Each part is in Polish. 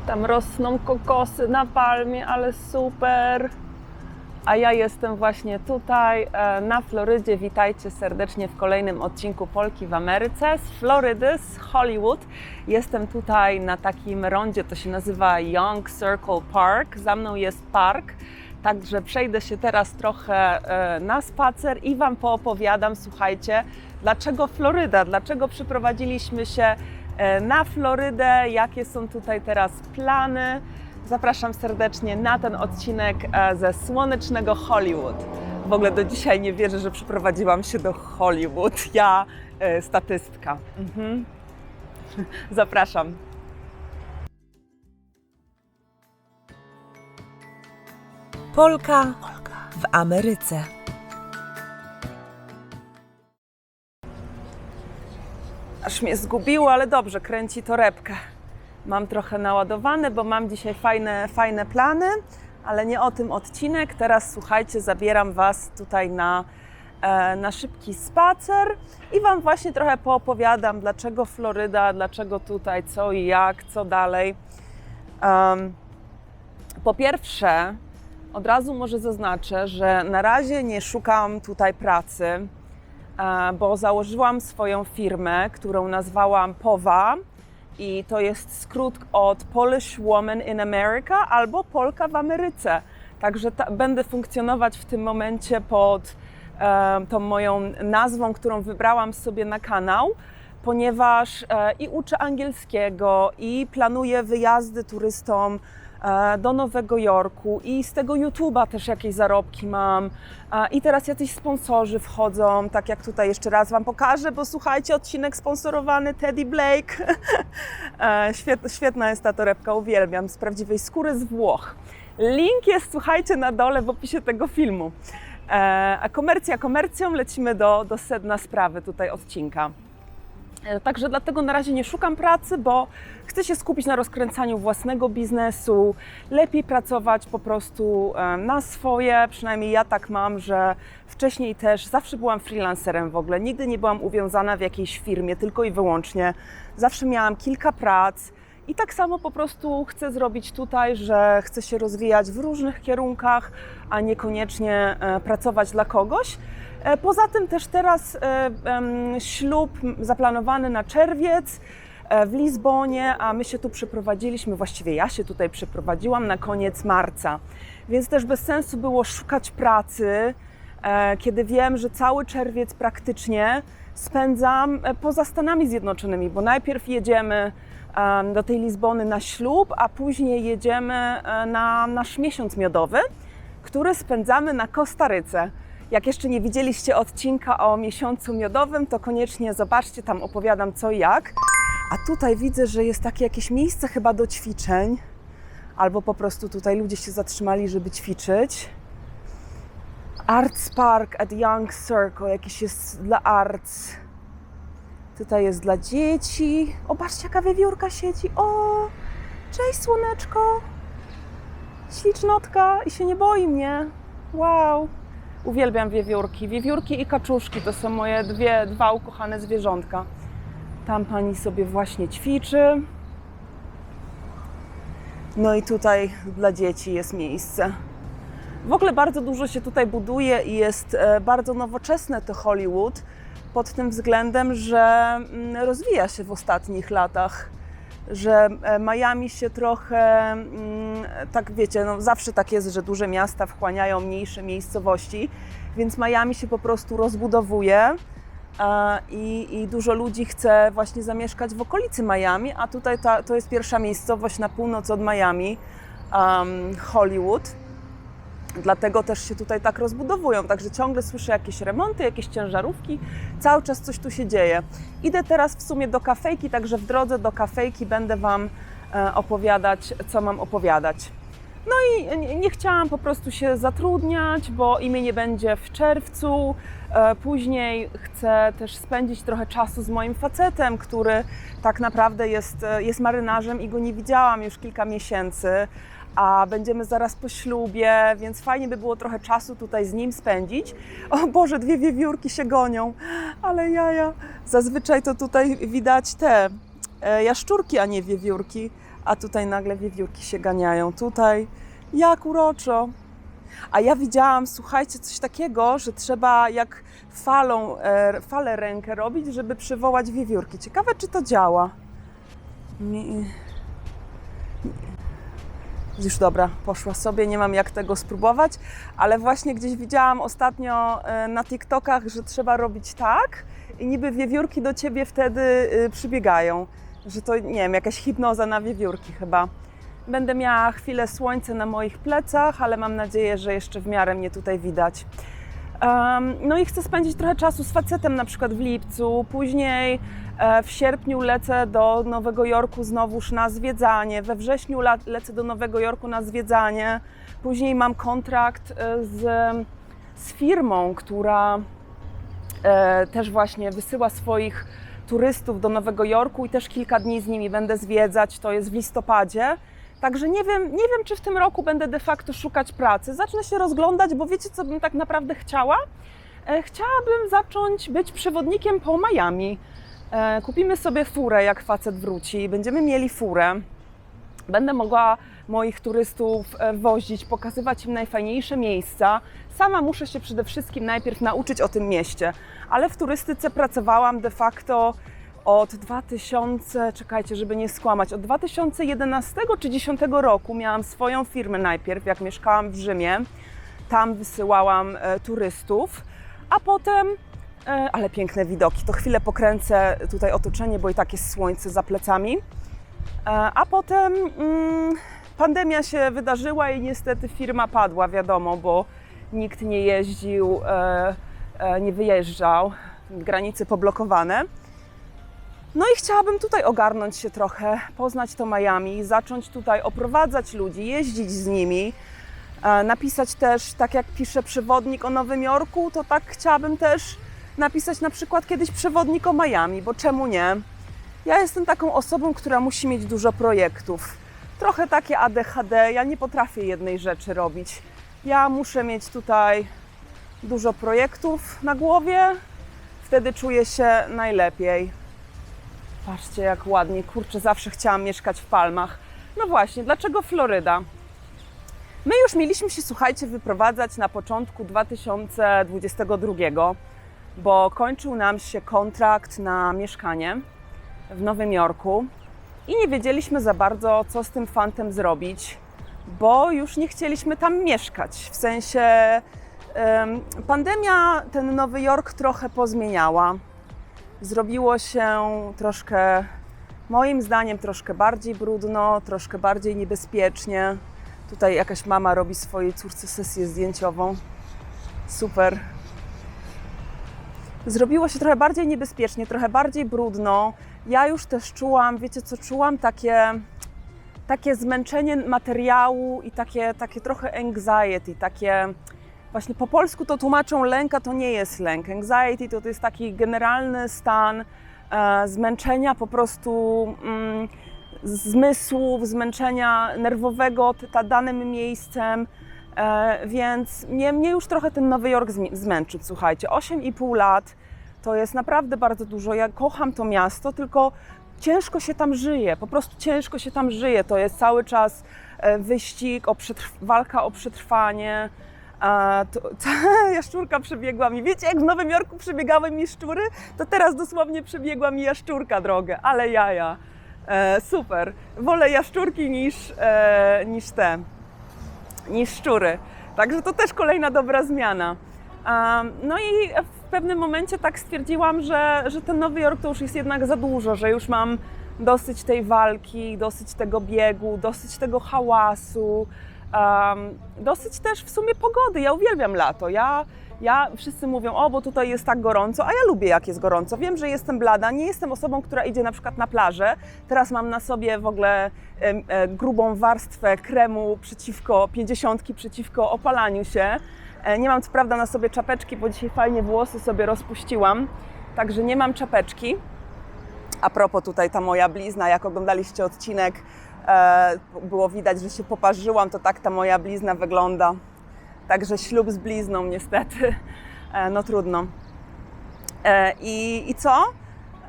Tam rosną kokosy na palmie, ale super. A ja jestem właśnie tutaj na Florydzie. Witajcie serdecznie w kolejnym odcinku Polki w Ameryce z Florydy, z Hollywood. Jestem tutaj na takim rondzie, to się nazywa Young Circle Park. Za mną jest park, także przejdę się teraz trochę na spacer i Wam poopowiadam, słuchajcie, dlaczego Floryda, dlaczego przyprowadziliśmy się na Florydę, jakie są tutaj teraz plany. Zapraszam serdecznie na ten odcinek ze słonecznego Hollywood. W ogóle do dzisiaj nie wierzę, że przyprowadziłam się do Hollywood. Ja, statystka. Zapraszam. Polka w Ameryce. Aż mnie zgubiło, ale dobrze, kręci torebkę. Mam trochę naładowane, bo mam dzisiaj fajne plany, ale nie o tym odcinek. Teraz słuchajcie, zabieram Was tutaj na szybki spacer i Wam właśnie trochę poopowiadam, dlaczego Floryda, dlaczego tutaj, co i jak, co dalej. Po pierwsze, od razu może zaznaczę, że na razie nie szukam tutaj pracy, bo założyłam swoją firmę, którą nazwałam POWA. I to jest skrót od Polish Woman in America albo Polka w Ameryce. Także będę funkcjonować w tym momencie pod tą moją nazwą, którą wybrałam sobie na kanał, ponieważ i uczę angielskiego, i planuję wyjazdy turystom do Nowego Jorku i z tego YouTube'a też jakieś zarobki mam i teraz jacyś sponsorzy wchodzą, tak jak tutaj jeszcze raz Wam pokażę, bo słuchajcie, odcinek sponsorowany Teddy Blake. Świetna jest ta torebka, uwielbiam, z prawdziwej skóry z Włoch. Link jest, słuchajcie, na dole w opisie tego filmu. A komercja komercją, lecimy do sedna sprawy tutaj odcinka. Także dlatego na razie nie szukam pracy, bo chcę się skupić na rozkręcaniu własnego biznesu, lepiej pracować po prostu na swoje, przynajmniej ja tak mam, że wcześniej też zawsze byłam freelancerem w ogóle, nigdy nie byłam uwiązana w jakiejś firmie, tylko i wyłącznie, zawsze miałam kilka prac i tak samo po prostu chcę zrobić tutaj, że chcę się rozwijać w różnych kierunkach, a niekoniecznie pracować dla kogoś. Poza tym też teraz ślub zaplanowany na czerwiec w Lizbonie, a my się tu przeprowadziliśmy, właściwie ja się tutaj przeprowadziłam na koniec marca, więc też bez sensu było szukać pracy, kiedy wiem, że cały czerwiec praktycznie spędzam poza Stanami Zjednoczonymi, bo najpierw jedziemy do tej Lizbony na ślub, a później jedziemy na nasz miesiąc miodowy, który spędzamy na Kostaryce. Jak jeszcze nie widzieliście odcinka o miesiącu miodowym, to koniecznie zobaczcie, tam opowiadam co i jak. A tutaj widzę, że jest takie jakieś miejsce chyba do ćwiczeń, albo po prostu tutaj ludzie się zatrzymali, żeby ćwiczyć. Arts Park at Young Circle, jakiś jest dla arts. Tutaj jest dla dzieci. O, patrzcie, jaka wiewiórka siedzi. O, cześć słoneczko. Ślicznotka i się nie boi mnie. Wow. Uwielbiam wiewiórki. Wiewiórki i kaczuszki to są moje dwa ukochane zwierzątka. Tam pani sobie właśnie ćwiczy. No i tutaj dla dzieci jest miejsce. W ogóle bardzo dużo się tutaj buduje i jest bardzo nowoczesne to Hollywood pod tym względem, że rozwija się w ostatnich latach. Że Miami się trochę, tak wiecie, no zawsze tak jest, że duże miasta wchłaniają mniejsze miejscowości, więc Miami się po prostu rozbudowuje i dużo ludzi chce właśnie zamieszkać w okolicy Miami, a tutaj to jest pierwsza miejscowość na północ od Miami, Hollywood. Dlatego też się tutaj tak rozbudowują, także ciągle słyszę jakieś remonty, jakieś ciężarówki, cały czas coś tu się dzieje. Idę teraz w sumie do kafejki, także w drodze do kafejki będę Wam opowiadać, co mam opowiadać. No i nie chciałam po prostu się zatrudniać, bo imię nie będzie w czerwcu. Później chcę też spędzić trochę czasu z moim facetem, który tak naprawdę jest marynarzem i go nie widziałam już kilka miesięcy. A będziemy zaraz po ślubie, więc fajnie by było trochę czasu tutaj z nim spędzić. O Boże, dwie wiewiórki się gonią, ale jaja. Zazwyczaj to tutaj widać te jaszczurki, a nie wiewiórki. a tutaj nagle wiewiórki się ganiają. Tutaj jak uroczo. A ja widziałam, słuchajcie, coś takiego, że trzeba jak falę rękę robić, żeby przywołać wiewiórki. Ciekawe, czy to działa. Już dobra, poszła sobie, nie mam jak tego spróbować, ale właśnie gdzieś widziałam ostatnio na TikTokach, że trzeba robić tak i niby wiewiórki do ciebie wtedy przybiegają. Że to, nie wiem, jakaś hipnoza na wiewiórki chyba. Będę miała chwilę słońca na moich plecach, ale mam nadzieję, że jeszcze w miarę mnie tutaj widać. No i chcę spędzić trochę czasu z facetem, na przykład w lipcu, później w sierpniu lecę do Nowego Jorku znowuż na zwiedzanie, we wrześniu lecę do Nowego Jorku na zwiedzanie, później mam kontrakt z firmą, która też właśnie wysyła swoich turystów do Nowego Jorku i też kilka dni z nimi będę zwiedzać, to jest w listopadzie. Także nie wiem, czy w tym roku będę de facto szukać pracy. Zacznę się rozglądać, bo wiecie, co bym tak naprawdę chciała? Chciałabym zacząć być przewodnikiem po Miami. Kupimy sobie furę, jak facet wróci. Będziemy mieli furę. Będę mogła moich turystów wozić, pokazywać im najfajniejsze miejsca. Sama muszę się przede wszystkim najpierw nauczyć o tym mieście. Ale w turystyce pracowałam de facto od czekajcie, żeby nie skłamać, od 2011 czy 2010 roku miałam swoją firmę najpierw, jak mieszkałam w Rzymie. Tam wysyłałam turystów, a potem, ale piękne widoki, to chwilę pokręcę tutaj otoczenie, bo i tak jest słońce za plecami. A potem pandemia się wydarzyła i niestety firma padła, wiadomo, bo nikt nie jeździł, nie wyjeżdżał, granice poblokowane. No i chciałabym tutaj ogarnąć się trochę, poznać to Miami, zacząć tutaj oprowadzać ludzi, jeździć z nimi, napisać też, tak jak piszę przewodnik o Nowym Jorku, to tak chciałabym też napisać na przykład kiedyś przewodnik o Miami, bo czemu nie? Ja jestem taką osobą, która musi mieć dużo projektów. Trochę takie ADHD, ja nie potrafię jednej rzeczy robić. Ja muszę mieć tutaj dużo projektów na głowie, wtedy czuję się najlepiej. Patrzcie, jak ładnie. Kurczę, zawsze chciałam mieszkać w Palmach. No właśnie, dlaczego Floryda? My już mieliśmy się, słuchajcie, wyprowadzać na początku 2022, bo kończył nam się kontrakt na mieszkanie w Nowym Jorku i nie wiedzieliśmy za bardzo, co z tym fantem zrobić, bo już nie chcieliśmy tam mieszkać. W sensie pandemia ten Nowy Jork trochę pozmieniała. Zrobiło się troszkę, moim zdaniem, troszkę bardziej brudno, troszkę bardziej niebezpiecznie. Tutaj jakaś mama robi swojej córce sesję zdjęciową. Super. Zrobiło się trochę bardziej niebezpiecznie, trochę bardziej brudno. Ja już też czułam, wiecie co, czułam takie zmęczenie materiału i takie trochę anxiety, takie... Właśnie po polsku to tłumaczą lęk, a to nie jest lęk. Anxiety to jest taki generalny stan zmęczenia po prostu zmysłów, zmęczenia nerwowego danym miejscem, więc mnie już trochę ten Nowy Jork zmęczył, słuchajcie. 8,5 lat to jest naprawdę bardzo dużo. Ja kocham to miasto, tylko ciężko się tam żyje, po prostu ciężko się tam żyje. To jest cały czas wyścig, walka o przetrwanie. Jaszczurka przebiegła mi. Wiecie, jak w Nowym Jorku przebiegały mi szczury? To teraz dosłownie przebiegła mi jaszczurka drogę, ale jaja. Super. Wolę jaszczurki niż szczury. Także to też kolejna dobra zmiana. No i w pewnym momencie tak stwierdziłam, że ten Nowy Jork to już jest jednak za dużo, że już mam dosyć tej walki, dosyć tego biegu, dosyć tego hałasu. Dosyć też w sumie pogody. Ja uwielbiam lato. Wszyscy mówią, o, bo tutaj jest tak gorąco, a ja lubię, jak jest gorąco. Wiem, że jestem blada, nie jestem osobą, która idzie na przykład na plażę. Teraz mam na sobie w ogóle grubą warstwę kremu przeciwko 50, przeciwko opalaniu się. Nie mam co prawda na sobie czapeczki, bo dzisiaj fajnie włosy sobie rozpuściłam, także nie mam czapeczki. A propos, tutaj ta moja blizna, jak oglądaliście odcinek, było widać, że się poparzyłam, to tak ta moja blizna wygląda. Także ślub z blizną niestety, no trudno. I co?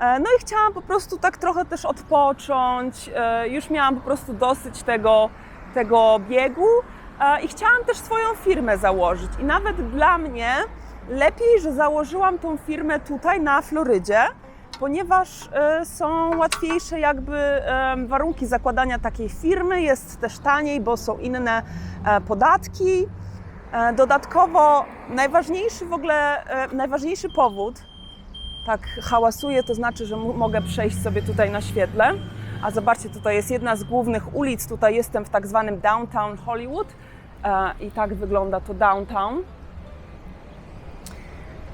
No i chciałam po prostu tak trochę też odpocząć, już miałam po prostu dosyć tego biegu i chciałam też swoją firmę założyć. I nawet dla mnie lepiej, że założyłam tą firmę tutaj na Florydzie, ponieważ są łatwiejsze jakby warunki zakładania takiej firmy, jest też taniej, bo są inne podatki. Dodatkowo najważniejszy powód, tak hałasuje, to znaczy, że mogę przejść sobie tutaj na świetle. A zobaczcie, tutaj jest jedna z głównych ulic, tutaj jestem w tak zwanym Downtown Hollywood i tak wygląda to downtown.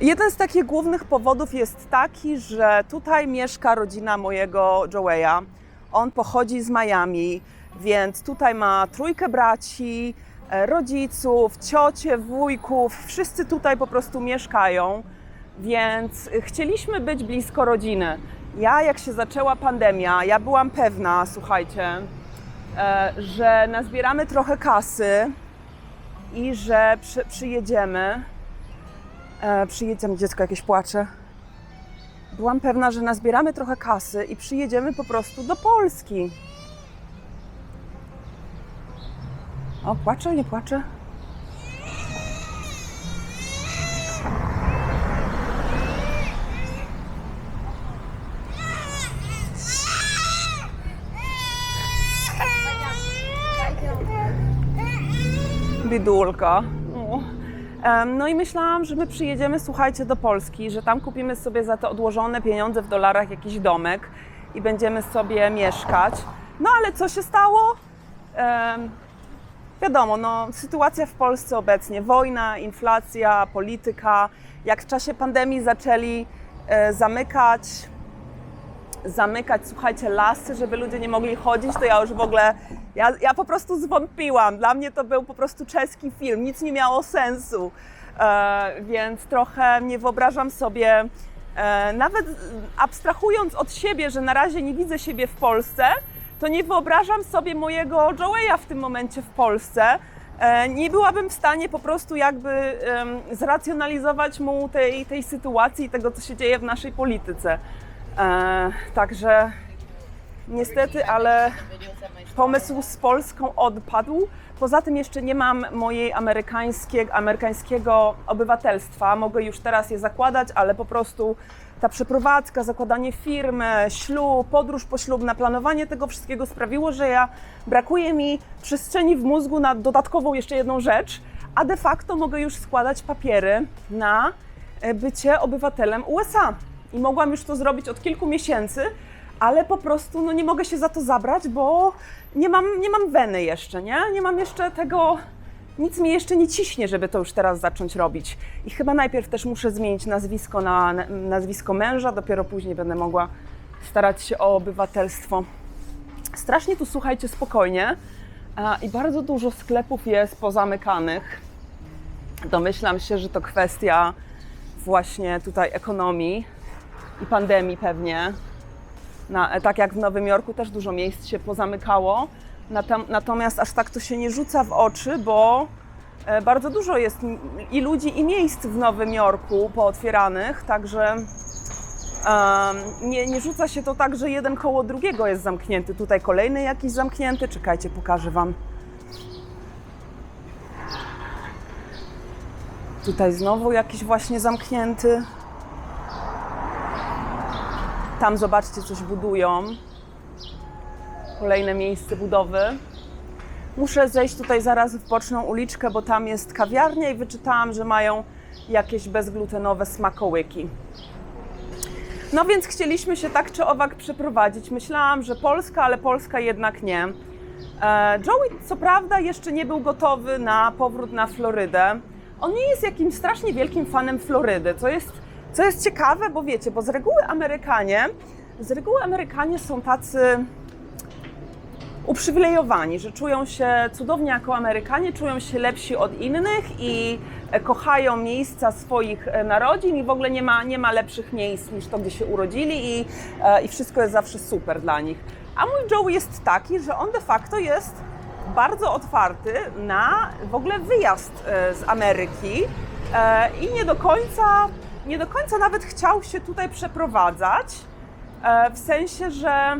Jeden z takich głównych powodów jest taki, że tutaj mieszka rodzina mojego Joeya. On pochodzi z Miami, więc tutaj ma 3 braci, rodziców, ciocie, wujków, wszyscy tutaj po prostu mieszkają, więc chcieliśmy być blisko rodziny. Jak się zaczęła pandemia, ja byłam pewna, słuchajcie, że nazbieramy trochę kasy i że przyjedziemy, dziecko jakieś płacze. Byłam pewna, że nazbieramy trochę kasy i przyjedziemy po prostu do Polski. O, płacze, nie płacze? Bidulka. No i myślałam, że my przyjedziemy, słuchajcie, do Polski, że tam kupimy sobie za te odłożone pieniądze w dolarach jakiś domek i będziemy sobie mieszkać. No ale co się stało? Wiadomo, no, sytuacja w Polsce obecnie, wojna, inflacja, polityka. Jak w czasie pandemii zaczęli zamykać, słuchajcie, lasy, żeby ludzie nie mogli chodzić, to ja już w ogóle, ja po prostu zwątpiłam. Dla mnie to był po prostu czeski film, nic nie miało sensu, więc trochę nie wyobrażam sobie, nawet abstrahując od siebie, że na razie nie widzę siebie w Polsce, to nie wyobrażam sobie mojego Joeya w tym momencie w Polsce. Nie byłabym w stanie po prostu jakby zracjonalizować mu tej sytuacji i tego, co się dzieje w naszej polityce. Także niestety, ale pomysł z Polską odpadł. Poza tym jeszcze nie mam mojej amerykańskiego obywatelstwa. Mogę już teraz je zakładać, ale po prostu ta przeprowadzka, zakładanie firmy, ślub, podróż poślubna, planowanie tego wszystkiego sprawiło, że brakuje mi przestrzeni w mózgu na dodatkową jeszcze jedną rzecz, a de facto mogę już składać papiery na bycie obywatelem USA. I mogłam już to zrobić od kilku miesięcy, ale po prostu no, nie mogę się za to zabrać, bo nie mam weny jeszcze, nie mam jeszcze tego, nic mi jeszcze nie ciśnie, żeby to już teraz zacząć robić. I chyba najpierw też muszę zmienić nazwisko na nazwisko męża, dopiero później będę mogła starać się o obywatelstwo. Strasznie tu, słuchajcie, spokojnie i bardzo dużo sklepów jest pozamykanych. Domyślam się, że to kwestia właśnie tutaj ekonomii i pandemii pewnie. Tak jak w Nowym Jorku też dużo miejsc się pozamykało. Natomiast aż tak to się nie rzuca w oczy, bo bardzo dużo jest i ludzi, i miejsc w Nowym Jorku pootwieranych, także nie rzuca się to tak, że jeden koło drugiego jest zamknięty. Tutaj kolejny jakiś zamknięty. Czekajcie, pokażę Wam. Tutaj znowu jakiś właśnie zamknięty. Tam zobaczcie, coś budują. Kolejne miejsce budowy. Muszę zejść tutaj zaraz w boczną uliczkę, bo tam jest kawiarnia i wyczytałam, że mają jakieś bezglutenowe smakołyki. No więc chcieliśmy się tak czy owak przeprowadzić. Myślałam, że Polska, ale Polska jednak nie. Joey co prawda jeszcze nie był gotowy na powrót na Florydę. On nie jest jakimś strasznie wielkim fanem Florydy, co jest ciekawe, bo wiecie, bo z reguły Amerykanie są tacy uprzywilejowani, że czują się cudownie jako Amerykanie, czują się lepsi od innych i kochają miejsca swoich narodzin i w ogóle nie ma lepszych miejsc niż to, gdzie się urodzili i wszystko jest zawsze super dla nich. A mój Joey jest taki, że on de facto jest bardzo otwarty na w ogóle wyjazd z Ameryki i nie do końca nawet chciał się tutaj przeprowadzać. w sensie, że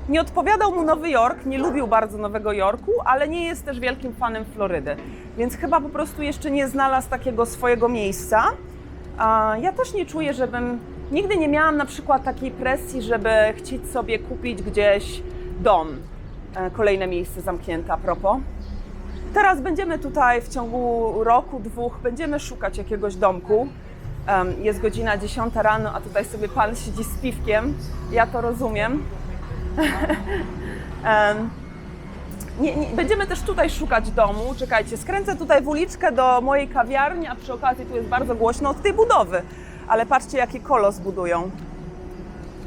nie odpowiadał mu Nowy Jork, nie lubił bardzo Nowego Jorku, ale nie jest też wielkim fanem Florydy, więc chyba po prostu jeszcze nie znalazł takiego swojego miejsca. Ja też nie czuję, nigdy nie miałam na przykład takiej presji, żeby chcieć sobie kupić gdzieś dom. Kolejne miejsce zamknięte a propos. Teraz będziemy tutaj w ciągu roku, 2 będziemy szukać jakiegoś domku. Jest godzina 10 rano, a tutaj sobie pan siedzi z piwkiem. Ja to rozumiem. Będziemy też tutaj szukać domu. Czekajcie, skręcę tutaj w uliczkę do mojej kawiarni, a przy okazji tu jest bardzo głośno od tej budowy. Ale patrzcie, jaki kolos budują.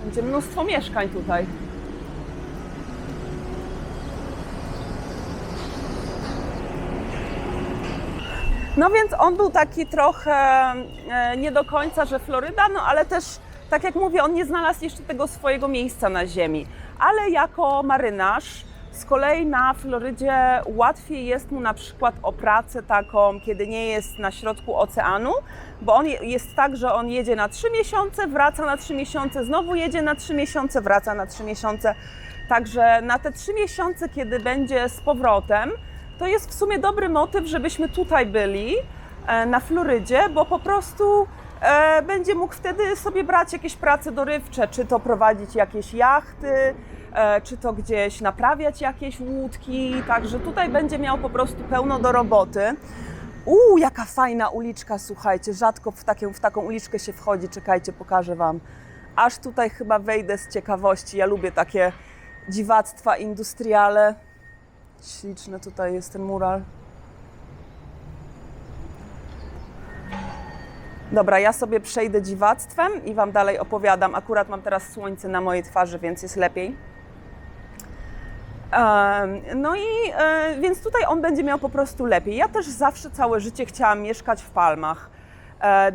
Będzie mnóstwo mieszkań tutaj. No więc on był taki trochę nie do końca, że Floryda, no ale też, tak jak mówię, on nie znalazł jeszcze tego swojego miejsca na ziemi. Ale jako marynarz, z kolei na Florydzie łatwiej jest mu na przykład o pracę taką, kiedy nie jest na środku oceanu, bo on jest tak, że on jedzie na 3 miesiące, wraca na 3 miesiące, znowu jedzie na 3 miesiące, wraca na 3 miesiące. Także na te 3 miesiące, kiedy będzie z powrotem, to jest w sumie dobry motyw, żebyśmy tutaj byli na Florydzie, bo po prostu będzie mógł wtedy sobie brać jakieś prace dorywcze, czy to prowadzić jakieś jachty, czy to gdzieś naprawiać jakieś łódki, także tutaj będzie miał po prostu pełno do roboty. Jaka fajna uliczka, słuchajcie, rzadko w taką uliczkę się wchodzi, czekajcie, pokażę Wam. Aż tutaj chyba wejdę z ciekawości, ja lubię takie dziwactwa industriale. Śliczny tutaj jest ten mural. Dobra, ja sobie przejdę dziwactwem i Wam dalej opowiadam. Akurat mam teraz słońce na mojej twarzy, więc jest lepiej. Więc tutaj on będzie miał po prostu lepiej. Ja też zawsze całe życie chciałam mieszkać w Palmach.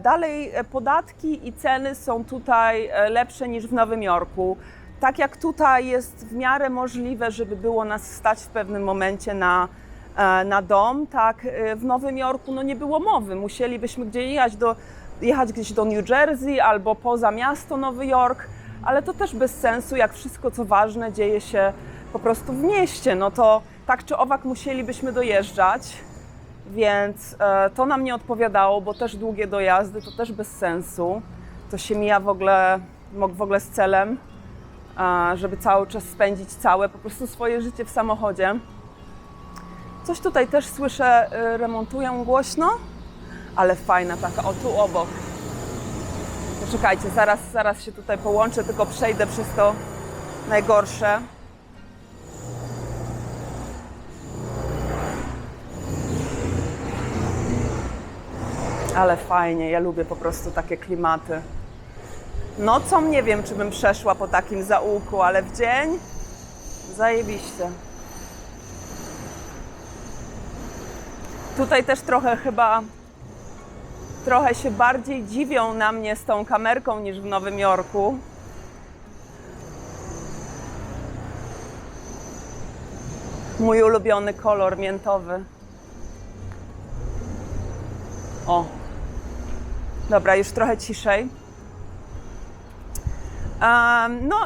Dalej podatki i ceny są tutaj lepsze niż w Nowym Jorku. Tak jak tutaj jest w miarę możliwe, żeby było nas stać w pewnym momencie na dom, tak w Nowym Jorku no nie było mowy. Musielibyśmy jechać gdzieś do New Jersey albo poza miasto Nowy Jork, ale to też bez sensu, jak wszystko co ważne dzieje się po prostu w mieście, no to tak czy owak musielibyśmy dojeżdżać, więc to nam nie odpowiadało, bo też długie dojazdy to też bez sensu. To się mija w ogóle z celem, żeby cały czas spędzić po prostu swoje życie w samochodzie. Coś tutaj też słyszę, remontują głośno, ale fajna taka, o tu obok. Poczekajcie, zaraz się tutaj połączę, tylko przejdę przez to najgorsze. Ale fajnie, ja lubię po prostu takie klimaty. Nocą nie wiem, czy bym przeszła po takim zaułku, ale w dzień zajebiście. Tutaj też trochę się bardziej dziwią na mnie z tą kamerką niż w Nowym Jorku. Mój ulubiony kolor miętowy. O, dobra, już trochę ciszej.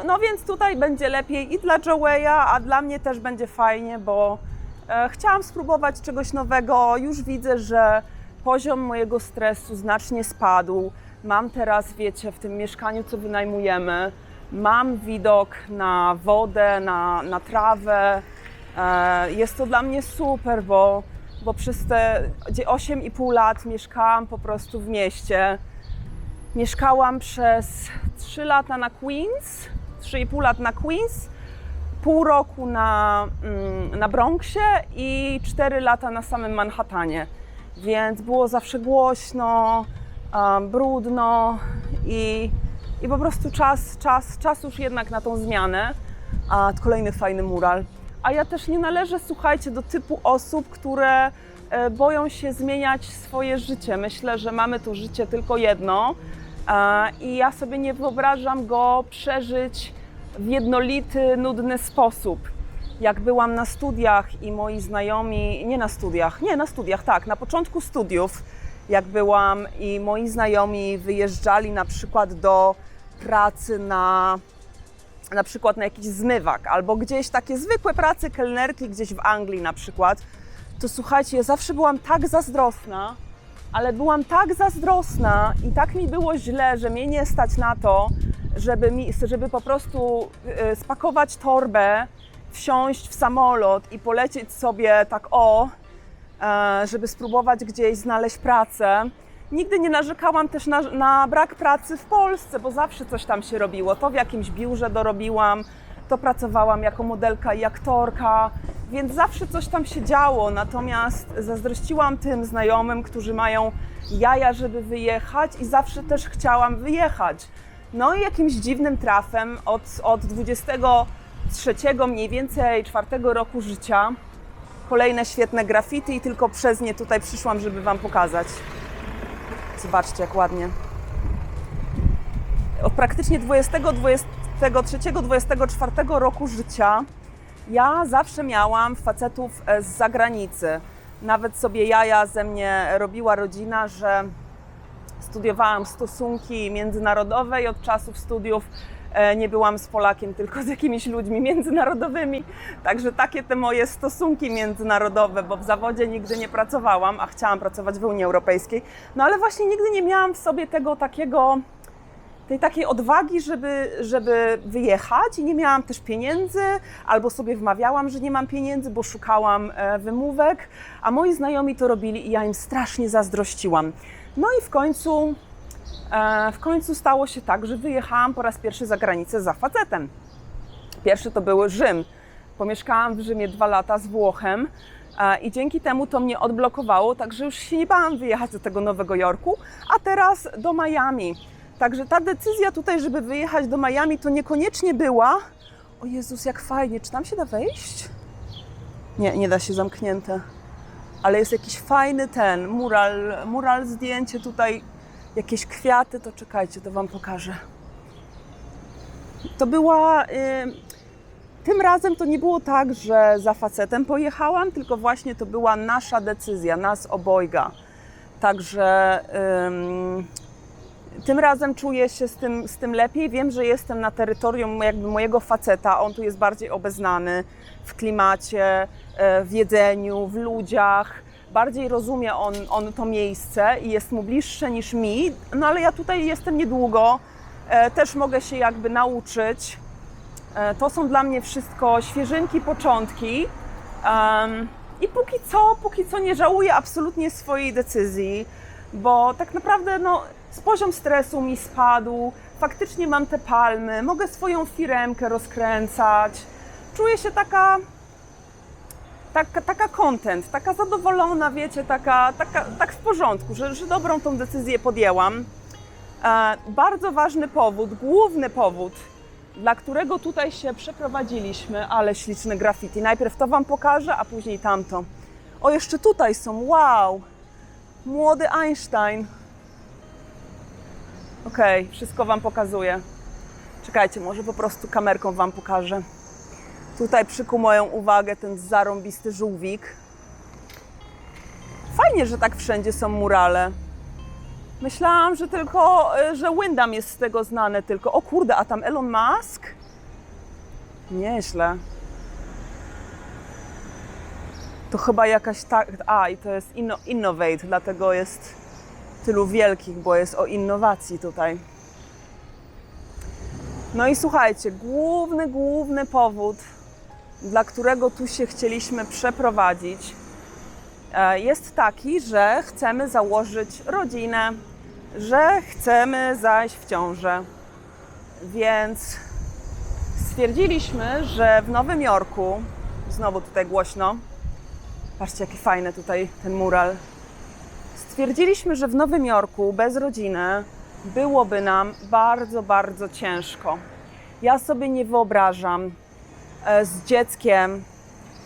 No więc tutaj będzie lepiej i dla Joeya, a dla mnie też będzie fajnie, bo chciałam spróbować czegoś nowego. Już widzę, że poziom mojego stresu znacznie spadł. Mam teraz, wiecie, w tym mieszkaniu, co wynajmujemy, mam widok na wodę, na trawę. Jest to dla mnie super, bo przez te 8,5 lat mieszkałam po prostu w mieście. Mieszkałam przez 3 lata na Queens, 3,5 lat na Queens, pół roku na Bronxie i 4 lata na samym Manhattanie. Więc było zawsze głośno, brudno i po prostu czas już jednak na tą zmianę. Kolejny fajny mural. A ja też nie należę, słuchajcie, do typu osób, które boją się zmieniać swoje życie. Myślę, że mamy to życie tylko jedno i ja sobie nie wyobrażam go przeżyć w jednolity, nudny sposób. Jak byłam na studiach i moi znajomi, na studiach, tak, na początku studiów, jak byłam i moi znajomi wyjeżdżali na przykład do pracy na przykład na jakiś zmywak, albo gdzieś takie zwykłe prace kelnerki gdzieś w Anglii na przykład, to słuchajcie, ja zawsze byłam tak zazdrosna, ale byłam tak zazdrosna i tak mi było źle, że mnie nie stać na to, żeby po prostu spakować torbę, wsiąść w samolot i polecieć sobie tak żeby spróbować gdzieś znaleźć pracę. Nigdy nie narzekałam też na brak pracy w Polsce, bo zawsze coś tam się robiło. To w jakimś biurze dorobiłam, to pracowałam jako modelka i aktorka, więc zawsze coś tam się działo. Natomiast zazdrościłam tym znajomym, którzy mają jaja, żeby wyjechać i zawsze też chciałam wyjechać. No i jakimś dziwnym trafem od 23 mniej więcej 4 roku życia kolejne świetne graffiti i tylko przez nie tutaj przyszłam, żeby Wam pokazać. Zobaczcie, jak ładnie. Od praktycznie 23-24 roku życia ja zawsze miałam facetów z zagranicy. Nawet sobie jaja ze mnie robiła rodzina, że studiowałam stosunki międzynarodowe i od czasów studiów nie byłam z Polakiem, tylko z jakimiś ludźmi międzynarodowymi. Także takie te moje stosunki międzynarodowe, bo w zawodzie nigdy nie pracowałam, a chciałam pracować w Unii Europejskiej. No ale właśnie nigdy nie miałam w sobie tej takiej odwagi, żeby wyjechać i nie miałam też pieniędzy, albo sobie wmawiałam, że nie mam pieniędzy, bo szukałam wymówek, a moi znajomi to robili i ja im strasznie zazdrościłam. No i w końcu stało się tak, że wyjechałam po raz pierwszy za granicę za facetem. Pierwszy to był Rzym. Pomieszkałam w Rzymie 2 lata z Włochem i dzięki temu to mnie odblokowało, także już się nie bałam wyjechać do tego Nowego Jorku, a teraz do Miami. Także ta decyzja tutaj, żeby wyjechać do Miami, to niekoniecznie była... O Jezus, jak fajnie, czy tam się da wejść? Nie, nie da się, zamknięte. Ale jest jakiś fajny mural, zdjęcie tutaj, jakieś kwiaty, to czekajcie, to Wam pokażę. To była... Tym razem to nie było tak, że za facetem pojechałam, tylko właśnie to była nasza decyzja, nas obojga. Także tym razem czuję się z tym lepiej. Wiem, że jestem na terytorium jakby mojego faceta. On tu jest bardziej obeznany w klimacie, w jedzeniu, w ludziach. Bardziej rozumie on to miejsce i jest mu bliższe niż mi. No ale ja tutaj jestem niedługo. Też mogę się jakby nauczyć. To są dla mnie wszystko świeżynki, początki i póki co nie żałuję absolutnie swojej decyzji, bo tak naprawdę poziom stresu mi spadł, faktycznie mam te palmy, mogę swoją firemkę rozkręcać, czuję się taka content, taka zadowolona, wiecie, tak w porządku, że dobrą tą decyzję podjęłam. Bardzo ważny powód, główny powód, dla którego tutaj się przeprowadziliśmy, ale śliczne graffiti. Najpierw to Wam pokażę, a później tamto. O, jeszcze tutaj są, wow! Młody Einstein. Okej, wszystko Wam pokazuję. Czekajcie, może po prostu kamerką Wam pokażę. Tutaj przykuł moją uwagę ten zarąbisty żółwik. Fajnie, że tak wszędzie są murale. Myślałam, że Wyndham jest z tego znany tylko. O kurde, a tam Elon Musk? Nieźle. To chyba jakaś i to jest Innovate, dlatego jest tylu wielkich, bo jest o innowacji tutaj. No i słuchajcie, główny powód, dla którego tu się chcieliśmy przeprowadzić, jest taki, że chcemy założyć rodzinę, że chcemy zajść w ciążę. Więc stwierdziliśmy, że w Nowym Jorku, znowu tutaj głośno, patrzcie jaki fajny tutaj ten mural. Stwierdziliśmy, że w Nowym Jorku bez rodziny byłoby nam bardzo, bardzo ciężko. Ja sobie nie wyobrażam z dzieckiem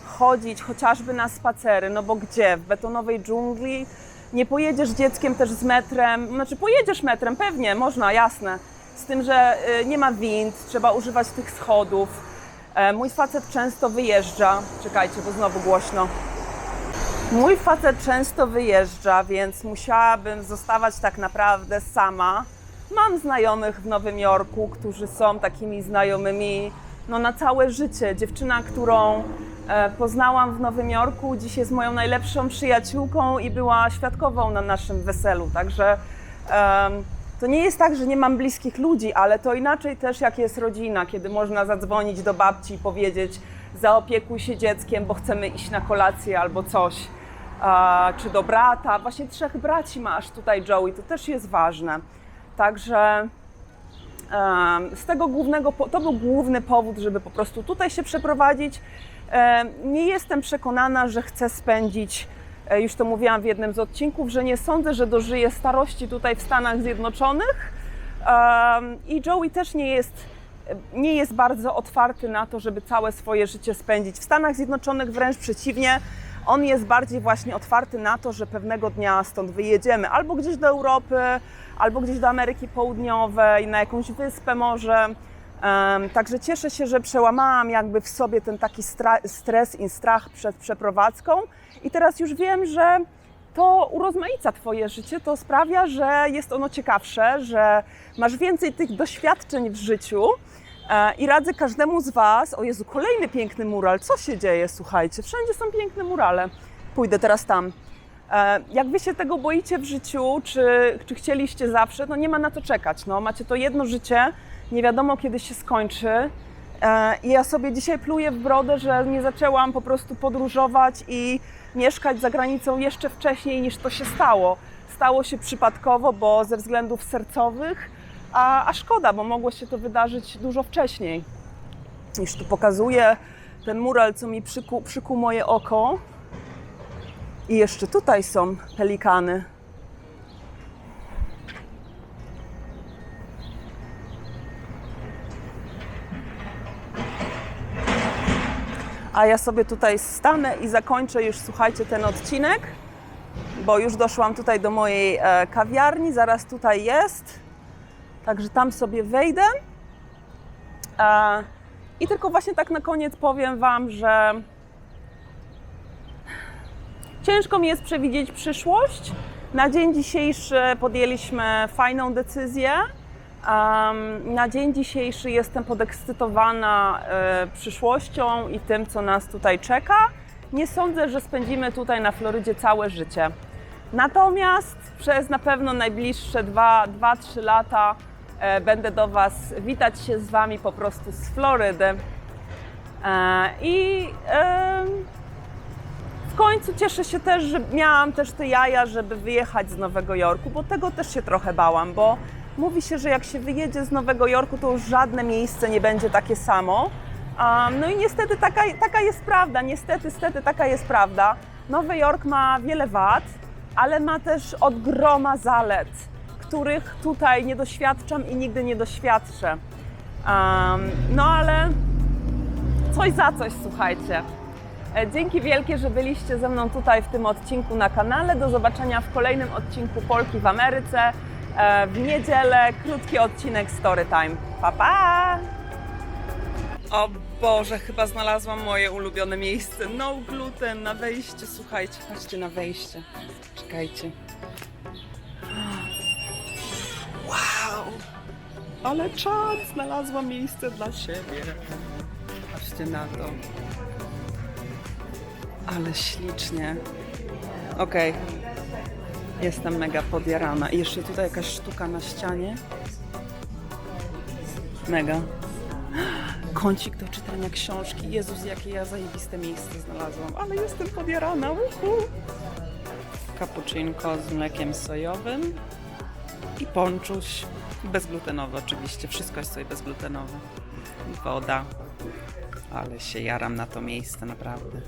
chodzić chociażby na spacery, no bo gdzie? W betonowej dżungli? Nie pojedziesz dzieckiem też z metrem, znaczy pojedziesz metrem, pewnie, można, jasne. Z tym, że nie ma wind, trzeba używać tych schodów. Mój facet często wyjeżdża, czekajcie, bo znowu głośno. Mój facet często wyjeżdża, więc musiałabym zostawać tak naprawdę sama Mam znajomych w Nowym Jorku, którzy są takimi znajomymi no, na całe życie. Dziewczyna, którą poznałam w Nowym Jorku, dziś jest moją najlepszą przyjaciółką i była świadkową na naszym weselu. Także to nie jest tak, że nie mam bliskich ludzi, ale to inaczej też jak jest rodzina, kiedy można zadzwonić do babci i powiedzieć: zaopiekuj się dzieckiem, bo chcemy iść na kolację albo coś. Czy do brata. Właśnie 3 braci masz tutaj, Joey, to też jest ważne. Także z tego to był główny powód, żeby po prostu tutaj się przeprowadzić. Nie jestem przekonana, że chcę spędzić, już to mówiłam w jednym z odcinków, że nie sądzę, że dożyję starości tutaj w Stanach Zjednoczonych. I Joey też nie jest bardzo otwarty na to, żeby całe swoje życie spędzić w Stanach Zjednoczonych, wręcz przeciwnie. On jest bardziej właśnie otwarty na to, że pewnego dnia stąd wyjedziemy albo gdzieś do Europy, albo gdzieś do Ameryki Południowej, na jakąś wyspę może. Także cieszę się, że przełamałam jakby w sobie ten taki stres i strach przed przeprowadzką i teraz już wiem, że to urozmaica Twoje życie, to sprawia, że jest ono ciekawsze, że masz więcej tych doświadczeń w życiu. I radzę każdemu z Was, o Jezu, kolejny piękny mural, co się dzieje, słuchajcie, wszędzie są piękne murale, pójdę teraz tam. Jak Wy się tego boicie w życiu, czy chcieliście zawsze, no nie ma na to czekać, no, macie to jedno życie, nie wiadomo kiedy się skończy. I ja sobie dzisiaj pluję w brodę, że nie zaczęłam po prostu podróżować i mieszkać za granicą jeszcze wcześniej niż to się stało. Stało się przypadkowo, bo ze względów sercowych, a szkoda, bo mogło się to wydarzyć dużo wcześniej. Już tu pokazuję ten mural, co mi przykuł moje oko. I jeszcze tutaj są pelikany. A ja sobie tutaj stanę i zakończę już, słuchajcie, ten odcinek, bo już doszłam tutaj do mojej kawiarni, zaraz tutaj jest. Także tam sobie wejdę. I tylko właśnie tak na koniec powiem Wam, że ciężko mi jest przewidzieć przyszłość. Na dzień dzisiejszy podjęliśmy fajną decyzję. Na dzień dzisiejszy jestem podekscytowana przyszłością i tym, co nas tutaj czeka. Nie sądzę, że spędzimy tutaj na Florydzie całe życie. Natomiast przez na pewno najbliższe 2-3 lata będę do Was witać się z Wami po prostu z Florydy. W końcu cieszę się też, że miałam też te jaja, żeby wyjechać z Nowego Jorku, bo tego też się trochę bałam, bo mówi się, że jak się wyjedzie z Nowego Jorku, to już żadne miejsce nie będzie takie samo. No i niestety taka jest prawda, niestety taka jest prawda. Nowy Jork ma wiele wad, ale ma też od groma zalet, których tutaj nie doświadczam i nigdy nie doświadczę. No ale coś za coś, słuchajcie. Dzięki wielkie, że byliście ze mną tutaj w tym odcinku na kanale. Do zobaczenia w kolejnym odcinku Polki w Ameryce. W niedzielę krótki odcinek Storytime. Pa, pa! O Boże, chyba znalazłam moje ulubione miejsce. No gluten na wejście, słuchajcie. Chodźcie na wejście. Czekajcie. Wow! Ale czad! Znalazłam miejsce dla siebie. Patrzcie na to. Ale ślicznie. Okej. Jestem mega podjarana. I jeszcze tutaj jakaś sztuka na ścianie. Mega. Kącik do czytania książki. Jezus, jakie ja zajebiste miejsce znalazłam. Ale jestem podjarana. Cappuccinko z mlekiem sojowym. I ponczuś. Bezglutenowy oczywiście. Wszystko jest tutaj bezglutenowe. Woda. Ale się jaram na to miejsce, naprawdę.